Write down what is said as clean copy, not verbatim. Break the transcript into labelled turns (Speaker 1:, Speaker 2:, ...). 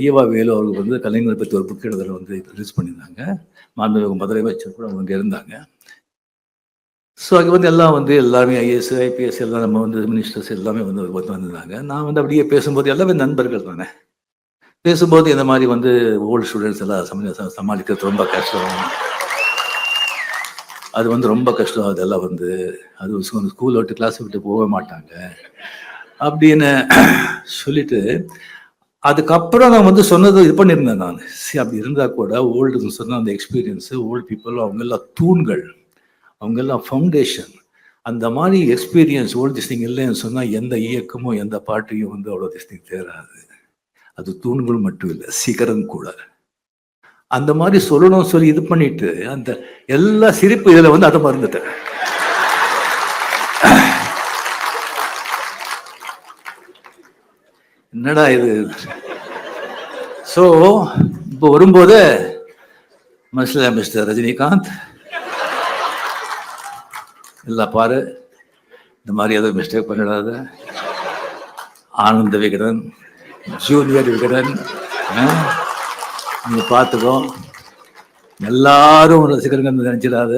Speaker 1: Eva Velu அவர்கள் வந்து கலைஞரை பற்றி ஒரு புக் எழுதுகிற வந்து ரிலீஸ் பண்ணியிருந்தாங்க. மாண்புமிகு முதலமைச்சர் கூட அவங்க இருந்தாங்க. ஸோ அங்கே வந்து எல்லாம் வந்து எல்லாருமே ஐஏஎஸ், ஐபிஎஸ் எல்லாம் நம்ம வந்து மினிஸ்டர்ஸ் எல்லாமே வந்து வந்திருந்தாங்க. நான் வந்து அப்படியே பேசும்போது எல்லாமே நண்பர்கள் தானே. பேசும்போது இந்த மாதிரி வந்து ஓல்டு ஸ்டூடெண்ட்ஸ் எல்லாம் சமாளிக்கிறது ரொம்ப கஷ்டம். அது வந்து ரொம்ப கஷ்டம். அதெல்லாம் வந்து அது ஸ்கூல் விட்டு கிளாஸ் விட்டு போக மாட்டாங்க அப்படின்னு சொல்லிட்டு, அதுக்கப்புறம் நான் வந்து சொன்னது இது பண்ணியிருந்தேன் நான். அப்படி இருந்தால் கூட ஓல்டுன்னு சொன்னால் அந்த எக்ஸ்பீரியன்ஸு ஓல்டு பீப்புள் அவங்க எல்லாம் தூண்கள், அவங்க எல்லாம் ஃபவுண்டேஷன். அந்த மாதிரி எக்ஸ்பீரியன்ஸ் ஓல்டு திஸ்டிங் இல்லைன்னு சொன்னால் எந்த இயக்கமும் எந்த பாட்டையும் வந்து அவ்வளோ திஸ்டிங் தேராது. அது தூண்கள் மட்டும் இல்லை, சிகரம் கூட. அந்த மாதிரி சொல்லணும் சொல்லி இது பண்ணிட்டு அந்த எல்லா சிரிப்பு இதில் வந்து அதை மறந்துட்டேன். என்னடா இது. ஸோ இப்போ வரும்போது மிஸ்டர் ரஜினிகாந்த் இல்லை பாரு, இந்த மாதிரி ஏதோ மிஸ்டேக் பண்ணிடாத. ஆனந்த விகடன், ஜூனியர் விகடன், நீங்க பார்த்துக்கோ, எல்லாரும் ரசிகர்கள் நினைச்சிடாத.